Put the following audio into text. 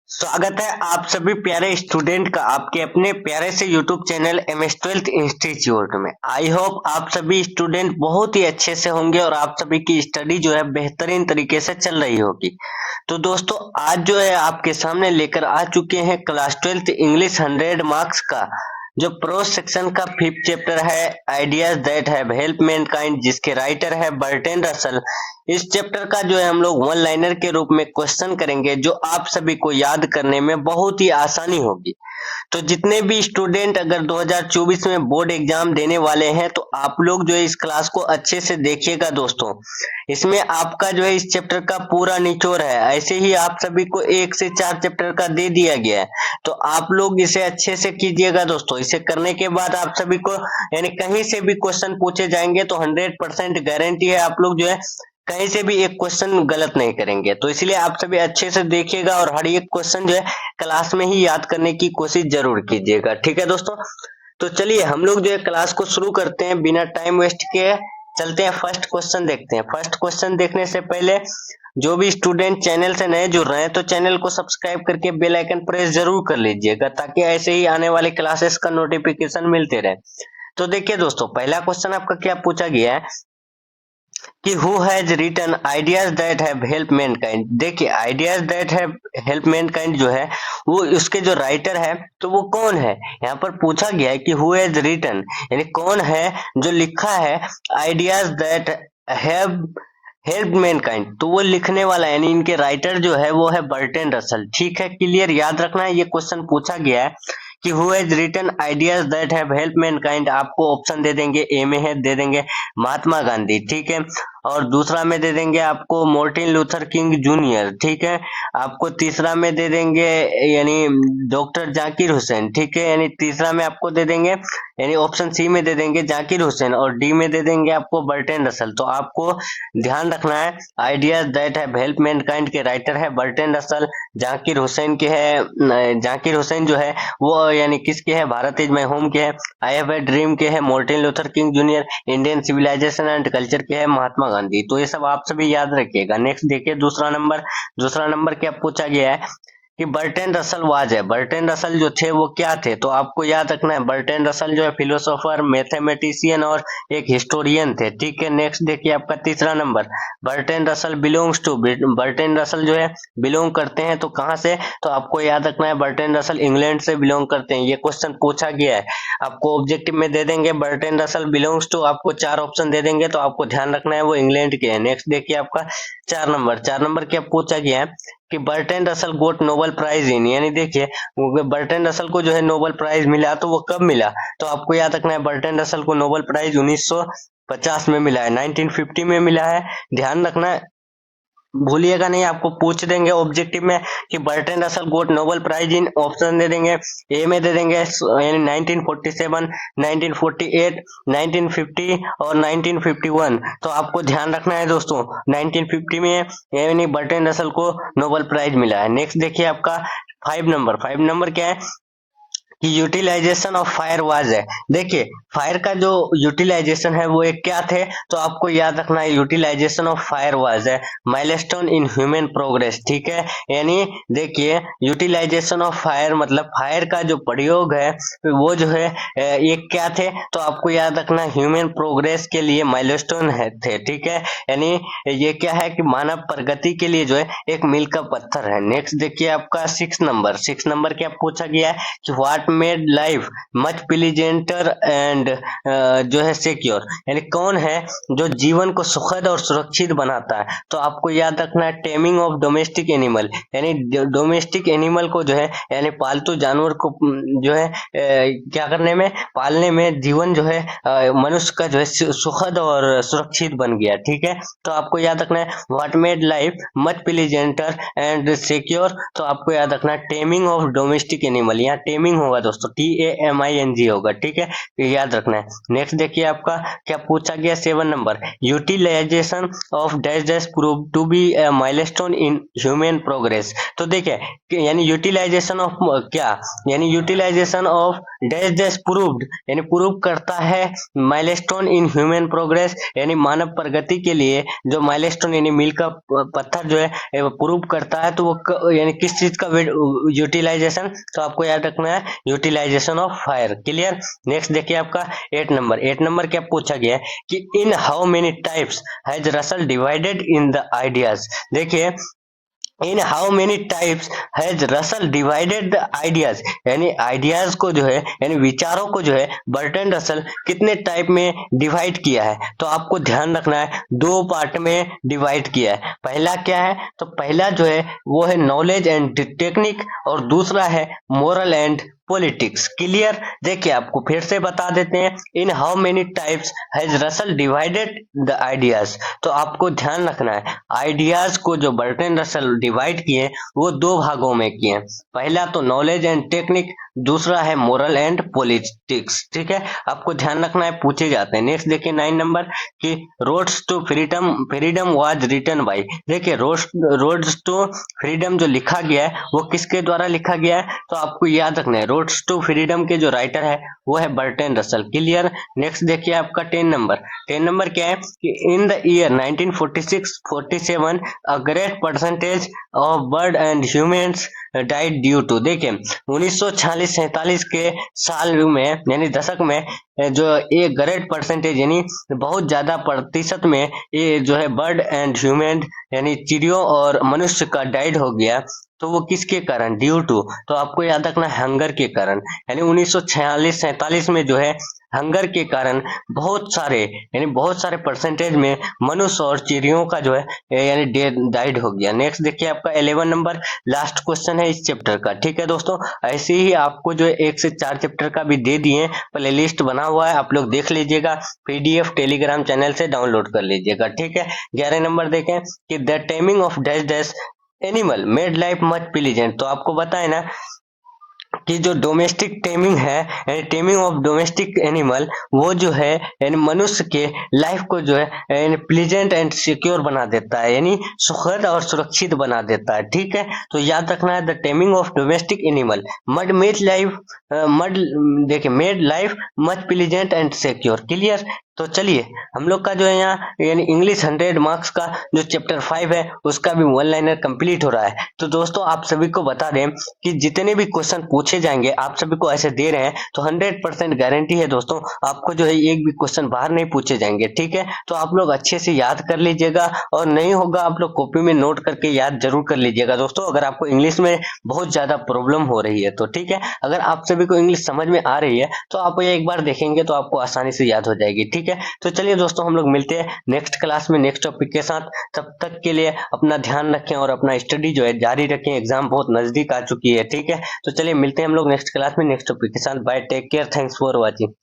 स्वागत है आप सभी प्यारे स्टूडेंट का आपके अपने प्यारे से यूट्यूब चैनल MS12 इंस्टीट्यूट में। आई होप आप सभी स्टूडेंट बहुत ही अच्छे से होंगे और आप सभी की स्टडी जो है बेहतरीन तरीके से चल रही होगी। तो दोस्तों आज जो है आपके सामने लेकर आ चुके हैं क्लास 12th इंग्लिश 100 मार्क्स का जो प्रो सेक्शन का 5th चैप्टर है ideas that have help Mankind, जिसके राइटर है बर्ट्रैंड रसल। इस चैप्टर का जो है हम लोग वन लाइनर के रूप में क्वेश्चन करेंगे जो आप सभी को याद करने में बहुत ही आसानी होगी। तो जितने भी स्टूडेंट अगर 2024 में बोर्ड एग्जाम देने वाले हैं तो आप लोग जो है इस क्लास को अच्छे से देखिएगा दोस्तों। इसमें आपका जो है इस चैप्टर का पूरा निचोड़ है। ऐसे ही आप सभी को 1 से 4 चैप्टर का दे दिया गया है, तो आप लोग इसे अच्छे से कीजिएगा दोस्तों। इसे करने के बाद आप सभी को यानी कहीं से भी क्वेश्चन पूछे जाएंगे तो 100% गारंटी है आप लोग जो है कहीं से भी एक क्वेश्चन गलत नहीं करेंगे। तो इसलिए आप सभी अच्छे से देखिएगा और हर एक क्वेश्चन जो है क्लास में ही याद करने की कोशिश जरूर कीजिएगा, ठीक है दोस्तों। तो चलिए हम लोग जो है क्लास को शुरू करते हैं बिना टाइम वेस्ट किए। चलते हैं फर्स्ट क्वेश्चन देखते हैं। फर्स्ट क्वेश्चन देखने से पहले जो भी स्टूडेंट चैनल से नए जुड़ रहे हैं तो चैनल को सब्सक्राइब करके बेल आइकन प्रेस जरूर कर लीजिएगा ताकि ऐसे ही आने वाले क्लासेस का नोटिफिकेशन मिलते रहे। तो देखिए दोस्तों पहला क्वेश्चन आपका क्या पूछा गया है कि who has written ideas that have help mankind. देखिए ideas that have help mankind जो है वो उसके जो राइटर है तो वो कौन है। यहाँ पर पूछा गया है कि हु हैज रिटन यानी कौन है जो लिखा है ideas that have help Mankind. तो वो लिखने वाला यानी इनके राइटर जो है वो है बर्ट्रैंड रसल। ठीक है, क्लियर, याद रखना है। ये क्वेश्चन पूछा गया है कि who has written ideas that have help mankind. आपको ऑप्शन दे देंगे, ए में है दे देंगे महात्मा गांधी, ठीक है, और दूसरा में दे देंगे आपको मार्टिन लूथर किंग जूनियर, ठीक है, आपको तीसरा में दे देंगे यानी डॉक्टर जाकिर हुसैन, ठीक है, यानी तीसरा में आपको दे देंगे यानी ऑप्शन सी में दे देंगे जाकिर हुसैन और डी में दे देंगे आपको बर्ट्रैंड रसल। तो आपको ध्यान रखना है ideas that have help Mankind के राइटर है बर्ट्रैंड रसल। जाकिर हुसैन के है, जाकिर हुसैन जो है वो यानी किसके है, भारत इज माय होम के है। आई हैव ए ड्रीम के है Martin Luther King junior. Indian civilisation and culture के है महात्मा गांधी। तो ये सब आप सभी याद रखिएगा। नेक्स्ट देखिए दूसरा नंबर क्या पूछा गया है कि बर्ट्रैंड रसल वाज है। बर्ट्रैंड रसल जो थे वो क्या थे, तो आपको याद रखना है बर्ट्रैंड रसल जो है फिलोसोफर, मैथमेटिशियन और एक हिस्टोरियन थे, ठीक है। नेक्स्ट देखिए आपका तीसरा number, Bertrand Russell belongs to, Bertrand Russell जो है बिलोंग करते हैं तो कहाँ से, तो आपको याद रखना है बर्ट्रैंड रसल इंग्लैंड से बिलोंग करते हैं। ये क्वेश्चन पूछा गया है, आपको ऑब्जेक्टिव में दे देंगे बर्ट्रैंड रसल बिलोंग्स टू, आपको 4 ऑप्शन दे देंगे तो आपको ध्यान रखना है वो इंग्लैंड के हैं। नेक्स्ट देखिए आपका 4 नंबर क्या पूछा गया है कि Bertrand Russell got Nobel prize in, यानी देखिए बर्ट्रैंड रसल को जो है नोबेल प्राइज मिला तो वो कब मिला, तो आपको याद रखना है बर्ट्रैंड रसल को नोबेल प्राइज 1950 में मिला है, 1950 में मिला है। ध्यान रखना है, भूलिएगा नहीं। आपको पूछ देंगे ऑब्जेक्टिव में कि Bertrand Russell got Nobel prize in, option दे देंगे, ए में दे देंगे यानी 1947, 1948, 1950 और 1951। तो आपको ध्यान रखना है दोस्तों 1950 में यानी बर्ट्रैंड रसल को नोबेल प्राइज मिला है। नेक्स्ट देखिए आपका 5 नंबर क्या है कि यूटिलाइजेशन ऑफ फायर वाज है। देखिए फायर का जो यूटिलाइजेशन है वो एक क्या थे, तो आपको याद रखना है यूटिलाइजेशन ऑफ फायर वाज है माइलस्टोन इन ह्यूमन प्रोग्रेस, ठीक है। यानी देखिए यूटिलाइजेशन ऑफ फायर मतलब फायर का जो प्रयोग है वो जो है एक क्या थे, तो आपको याद रखना ह्यूमन प्रोग्रेस के लिए माइलस्टोन है थे, ठीक है। यानी ये क्या है कि मानव प्रगति के लिए जो है एक मील का पत्थर है। नेक्स्ट देखिए आपका 6 नंबर क्या पूछा गया है कि what made life much pleasanter and जो है सिक्योर, यानी कौन है जो जीवन को सुखद और सुरक्षित बनाता है, तो आपको याद रखना है टेमिंग ऑफ डोमेस्टिक एनिमल, यानी डोमेस्टिक एनिमल को जो है यानी पालतू जानवर को जो है क्या करने में, पालने में जीवन जो है मनुष्य का जो है सुखद और सुरक्षित बन गया, ठीक है। तो आपको याद रखना है what made life much pleasanter and secure, तो आपको याद रखना है टेमिंग ऑफ डोमेस्टिक एनिमल, यहाँ टेमिंग होगा होगा दोस्तों, TAMING होगा, ठीक है, ये याद रखना है। नेक्स्ट देखिए आपका क्या पूछा गया 7 number, utilisation of dash dash prove to be a milestone in human progress. तो देखिए यानी यूटिलाइजेशन ऑफ क्या, यानी utilisation of dash dash proved, यानी प्रूव करता है माइलस्टोन इन ह्यूमन प्रोग्रेस, यानी मानव प्रगति के लिए जो माइलस्टोन यानी मील का पत्थर जो है प्रूव करता है, तो वो यानी किस चीज का यूटिलाइजेशन, तो आपको याद रखना है utilisation of fire. Clear. Next देखिए आपका 8 नंबर क्या पूछा गया है कि in how many types has Russell divided in the ideas. देखिए in how many types has Russell divided the ideas, यानी आइडियाज को जो है यानी विचारों को जो है बर्टन रसल कितने टाइप में डिवाइड किया है, तो आपको ध्यान रखना है 2 पार्ट में डिवाइड किया है। पहला क्या है, तो पहला जो है वो है नॉलेज एंड टेक्निक और दूसरा है मोरल एंड पॉलिटिक्स। क्लियर। देखिए आपको फिर से बता देते हैं, इन how many types has Russell divided the ideas, तो आपको ध्यान रखना है आइडियाज को जो बर्टन रसल डिवाइड किए वो 2 भागों में किए। पहला तो नॉलेज एंड टेक्निक, दूसरा है मोरल एंड पॉलिटिक्स, ठीक है, आपको ध्यान रखना है, पूछे जाते हैं। नेक्स्ट देखिए 9 नंबर कि Roads to Freedom, freedom was written by. देखिए रोड्स टू फ्रीडम जो लिखा गया है वो किसके द्वारा लिखा गया है, तो आपको याद रखना है रोड्स टू फ्रीडम के जो राइटर है वो है बर्टन रसल। क्लियर। नेक्स्ट देखिए आपका 10 नंबर क्या है कि in the year 1946-47 a great percentage of bird and humans died due to. देखिए 1946-47 के साल में यानी दशक में जो एक ग्रेट परसेंटेज यानी बहुत ज्यादा प्रतिशत में ये जो है बर्ड एंड ह्यूमन यानी चिड़ियों और मनुष्य का डाइड हो गया, तो वो किसके कारण, ड्यू टू, तो आपको याद रखना हंगर के कारण, यानी 1946-47 में जो है हंगर के कारण बहुत सारे परसेंटेज में मनुष्य और चिड़ियों का जो है यानी डाइड हो गया। नेक्स्ट देखिए आपका 11 नंबर लास्ट क्वेश्चन है इस चैप्टर का, ठीक है दोस्तों, ऐसे ही आपको जो है 1 से 4 चैप्टर का भी दे दिए, प्ले लिस्ट बना हुआ है, आप लोग देख लीजिएगा, PDF टेलीग्राम चैनल से डाउनलोड कर लीजिएगा, ठीक है। 11 नंबर देखें कि the taming of dash dash animal made life much pleasant, तो आपको बताए ना कि जो डोमेस्टिक टेमिंग है यानी टेमिंग ऑफ डोमेस्टिक एनिमल वो जो है यानी मनुष्य के लाइफ को जो है यानी प्लीजेंट एंड सिक्योर बना देता है, यानी सुखद और सुरक्षित बना देता है, ठीक है। तो याद रखना है the taming of domestic animal mud made life mud देखिए made life much pleasant and secure. Clear. तो चलिए हम लोग का जो है यहाँ यानी इंग्लिश 100 मार्क्स का जो चैप्टर 5 है उसका भी 1 लाइनर कंप्लीट हो रहा है। तो दोस्तों आप सभी को बता दें कि जितने भी क्वेश्चन पूछे जाएंगे आप सभी को ऐसे दे रहे हैं तो 100% गारंटी है दोस्तों, आपको जो है एक भी क्वेश्चन बाहर नहीं पूछे जाएंगे, ठीक है। तो आप लोग अच्छे से याद कर लीजिएगा और नहीं होगा आप लोग कॉपी में नोट करके याद जरूर कर लीजिएगा दोस्तों, अगर आपको इंग्लिश में बहुत ज्यादा प्रॉब्लम हो रही है तो, ठीक है। अगर आप सभी को इंग्लिश समझ में आ रही है तो आप ये एक बार देखेंगे तो आपको आसानी से याद हो जाएगी, ठीक है। तो चलिए दोस्तों हम लोग मिलते हैं नेक्स्ट क्लास में नेक्स्ट टॉपिक के साथ, तब तक के लिए अपना ध्यान रखें और अपना स्टडी जो है जारी रखें, एग्जाम बहुत नजदीक आ चुकी है, ठीक है। तो चलिए मिलते हैं हम लोग नेक्स्ट क्लास में नेक्स्ट टॉपिक के साथ, bye, take care, thanks for watching.